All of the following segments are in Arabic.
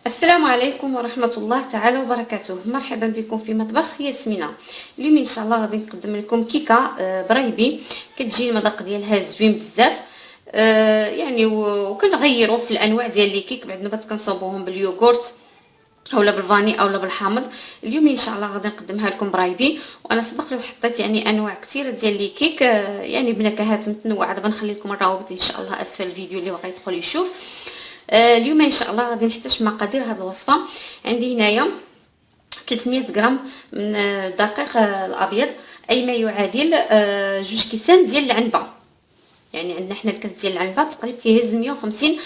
السلام عليكم ورحمة الله تعالى وبركاته. مرحبا بكم في مطبخ ياسمينة. اليوم ان شاء الله غادي نقدم لكم كيكه برايبي. كتجي المذاق ديالها زوين بزاف، يعني وكنغيروا في الانواع ديال لي كيك. بعد نبات كنصاوبوهم باليوغورت اولا بالفاني اولا بالحامض. اليوم ان شاء الله غادي نقدمها لكم برايبي، وانا سبق لي وحطيت يعني انواع كثيره ديال لي كيك، يعني بنكهات متنوعه. دابا نخلي لكم الروابط ان شاء الله اسفل الفيديو اللي بغى يدخل يشوف. اليوم ان شاء الله غادي نحتاج مقادير هذه الوصفه. عندي هنايا 300 غرام من الدقيق الابيض، اي ما يعادل 2 كيسان ديال العنبه. يعني عندنا حنا الكاس ديال العنبه تقريبا كيهز 150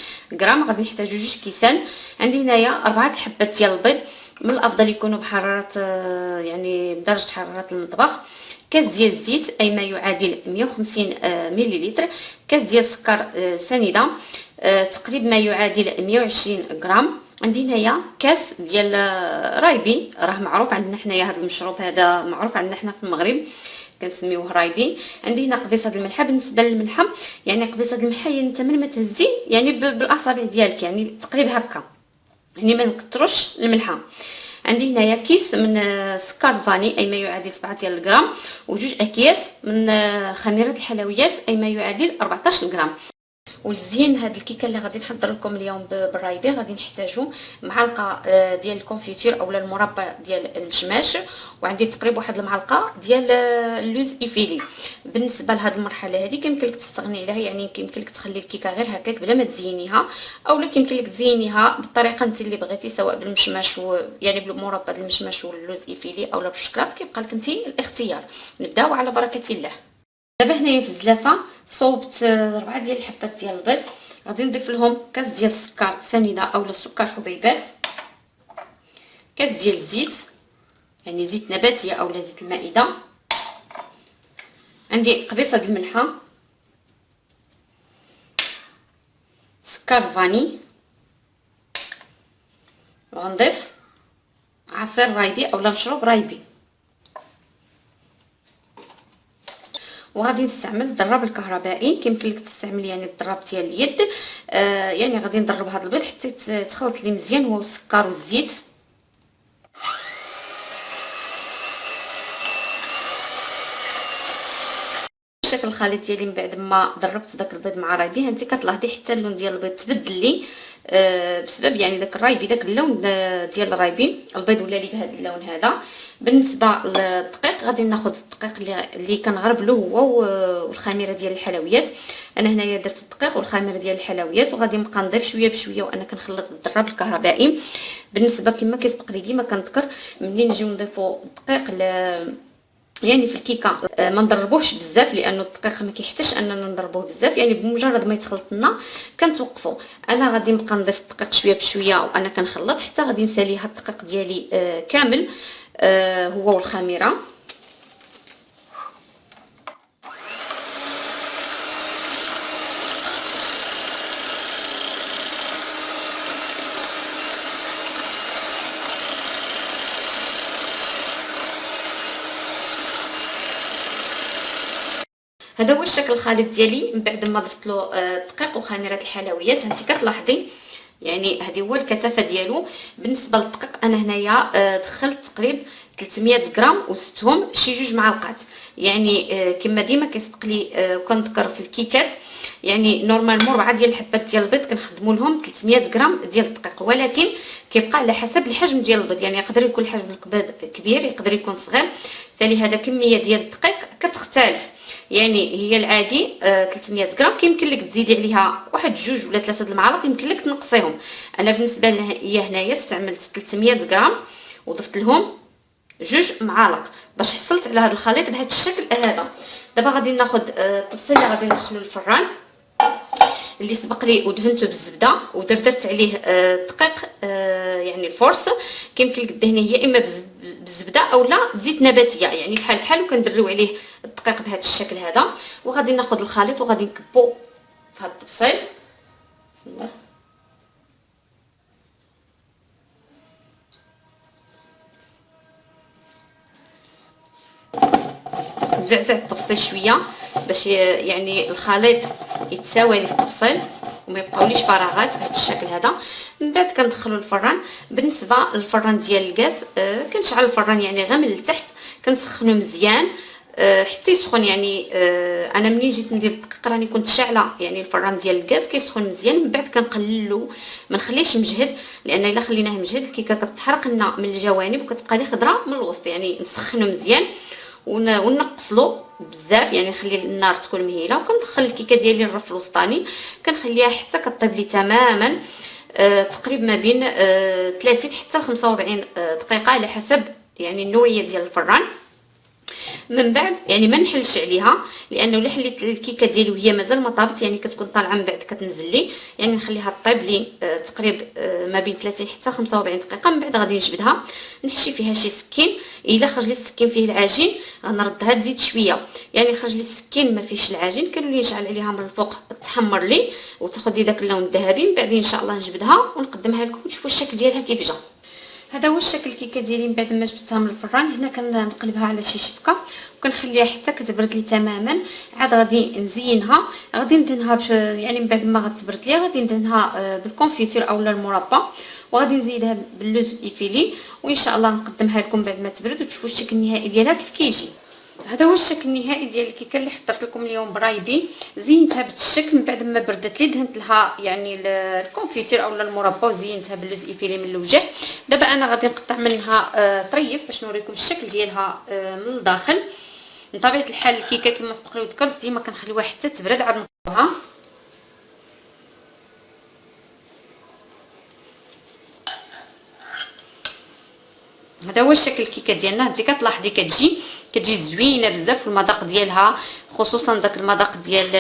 غرام، غادي نحتاجو 2 كيسان. عندي هنايا 4 حبات ديال البيض، من الافضل يكونوا بحراره يعني بدرجه حراره المطبخ. كاس ديال الزيت اي ما يعادل 150 مليلتر. كاس ديال السكر سنيده تقريبا ما يعادل 120 غرام. عندي هنايا كاس ديال رايبي، راه معروف عندنا حنايا هذا المشروب، هذا معروف عندنا حنا في المغرب كنسميوه رايبي. عندي هنا قبيصه الملحه. بالنسبه للملحه يعني قبيصه الملحه يعني انت من ما تهزي يعني بالاصابع ديالك، يعني تقريبا هكا، يعني ما نكثروش الملحه. عندي هنايا كيس من سكر فاني اي ما يعادل 7 ديال الغرام، وجوج اكياس من خميره الحلويات اي ما يعادل 14 غرام. ولزين هاد الكيكه اللي غادي نحضر لكم اليوم بالرايبي غادي نحتاجو معلقه ديال الكونفيتور اولا المربى ديال المشماش، وعندي تقريبا واحد المعلقه ديال اللوز ايفيلي. بالنسبه لهاد المرحله هذه كيمكن لك تستغني عليها، يعني يمكن لك تخلي الكيكه غير هكاك بلا ما تزينيها، اولا يمكن لك تزينيها بالطريقه انت اللي بغيتي، سواء بالمشماش يعني بالمربى ديال المشماش واللوز ايفيلي اولا بالشكلاط، كيبقى لك انت الاختيار. نبداو على بركه الله. دابا هنايا في الزلافه صوبت 4 ديال الحبات ديال البيض، غادي نضيف لهم كاس ديال السكر سنيده اولا سكر حبيبات، كاس ديال الزيت يعني زيت نباتي اولا زيت المائده، عندي قبيصه د الملحه، سكر فاني، وغنضيف عصير رايبي اولا مشروب رايبي. وغادي نستعمل الضراب الكهربائي، كيمكن لك تستعمل يعني الضراب ديال اليد. يعني غادي نضرب هذا البيض حتى تخلط لي مزيان هو السكر والزيت. شكل الخليط ديالي من بعد ما ضربت داك البيض مع رايبي، هانتي كتلاحظي حتى اللون ديال البيض تبدل لي بسبب يعني داك الرايبي، داك اللون ديال الرايبي البيض ولا لي بهذا اللون هذا. بالنسبه للدقيق غادي ناخذ الدقيق اللي كنغربلو هو والخميره ديال الحلويات. انا هنايا درت الدقيق والخميره ديال الحلويات، وغادي نبقى نضيف شويه بشويه وانا كنخلط بالضراب الكهربائي. بالنسبه كما كيسبق لي ديما كنذكر، ملي نجيو نضيفوا الدقيق يعني في الكيكه ما نضربوهش بزاف، لانه الدقيق ما كيحتاجش اننا نضربوه بزاف، يعني بمجرد ما يتخلط لنا كنتوقفوا. انا غادي نبقى نضيف الدقيق شويه بشويه وانا كنخلط حتى غادي نسالي هاد الدقيق ديالي كامل هو والخميره. هذا هو الشكل الخليط ديالي من بعد ما ضفت له الدقيق وخميره الحلويات. انت كتلاحظي يعني هذه هو الكثافه ديالو. بالنسبه للدقيق انا هنايا دخلت تقريبا 300 غرام وزدتهم شي 2 معالق. يعني كما ديما كيسبق لي وكنذكر في الكيكات، يعني نورمالمون 4 ديال الحبات ديال البيض كنخدموا لهم 300 غرام ديال الدقيق، ولكن كيبقى على حسب الحجم ديال البيض، يعني يقدر يكون حجم البيض كبير يقدر يكون صغير، فلهذا كميه ديال الدقيق كتختلف. يعني هي العادي 300 غرام، كيمكن لك تزيدي عليها واحد 2 ولا 3 المعالق، يمكن لك تنقصيهم. انا بالنسبه ليا هنايا استعملت 300 غرام وضفت لهم 2 معالق باش حصلت على هذا الخليط بهذا الشكل هذا. دابا غادي ناخذ الطبسيل اللي غادي ندخلو للفران اللي سبق لي ودهنته بالزبده ودردرت عليه دقيق يعني الفورس. كيمكن لك دهنيه يا اما بالزبده اولا بزيت نباتيه، يعني بحال وكندريو عليه الدقيق بهذا الشكل هذا. وغادي ناخذ الخليط وغادي نكبو في هذا الطبسيل. بسم الله. نزعزع الطبسيل شويه باش يعني الخليط يتساوى لي في الطبسيل، وما يبقاوليش فراغات بهذا الشكل هذا. من بعد كندخلوا الفران. بالنسبه للفران ديال الغاز كنشعل الفران يعني غير من التحت، كنسخنو مزيان حتى يسخن. يعني انا ملي جيت ندير الدقيق راني كنت شاعله يعني الفران ديال الغاز كيسخن مزيان. من بعد كنقللو ما نخليهش مجهد، لان الا خليناه مجهد الكيكه كتحرق لنا من الجوانب وكتبقى لي خضره من الوسط. يعني نسخنو مزيان ونقصلو بزاف، يعني نخلي النار تكون مهيله، وكندخل الكيكه ديالي للرف الوسطاني كنخليها حتى كطيب لي تماما تقريبا ما بين 30 حتى 45 دقيقه على حسب يعني النوعيه ديال الفران. من بعد يعني ما نحلش عليها، لانه الا حليت الكيكه ديالي وهي مازال ما طابت يعني كتكون طالعه من بعد كتنزل لي. يعني نخليها طيب لي تقريبا ما بين 30 حتى 45 دقيقه. من بعد غادي نجبدها نحشي فيها شي سكين. الا خرج لي السكين فيه العجين غنردها تزيد شويه، يعني خرج لي السكين ما فيهش العجين كنولي نشعل عليها من الفوق تحمر لي وتاخذ لي داك اللون الذهبي. من بعد ان شاء الله نجبدها ونقدمها لكم وتشوفوا الشكل ديالها كيف جا. هذا هو الشكل الكيكه ديالي من بعد ما جبتها من الفران. هنا كنقلبها على شي شبكه وكنخليها حتى كتبرد لي تماما. عاد غادي نزينها، غادي ندهنها يعني من بعد ما غتبرد لي غادي ندهنها بالكونفيتور اولا المربى، وغادي نزيدها باللوز ايفيلي، وان شاء الله نقدمها لكم بعد ما تبرد وتشوفوا الشكل النهائي ديالها كيف كيجي. هذا هو الشكل النهائي ديال الكيكه اللي حضرت لكم اليوم برايبي. زينتها بهذا الشكل من بعد ما بردت لي دهنت لها يعني الكونفيتير اولا المربى وزينتها باللوز ايفيلي من الوجه. دابا انا غادي نقطع منها طريف باش نوريكم الشكل ديالها من الداخل. من طبيعه الحال الكيكه كما سبق لي وذكرت ديما كنخليوها حتى تبرد عاد نطيبوها. هذا هو الشكل الكيكه ديالنا. انت كتلاحظي كتجي زوينه بزاف، والمذاق ديالها خصوصا داك المذاق ديال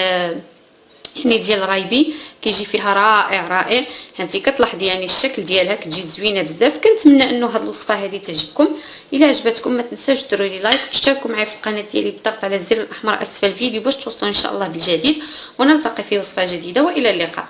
يعني ديال رايبي كيجي فيها رائع رائع. انت كتلاحظي يعني الشكل ديالها كتجي زوينه بزاف. كنتمنى انه هذه الوصفه هذه تعجبكم. الا عجبتكم ما تنساوش ديروا لي لايك وتشتركوا معي في القناه ديالي بالضغط على الزر الاحمر اسفل الفيديو باش توصلوا ان شاء الله بالجديد، ونلتقي في وصفه جديده والى اللقاء.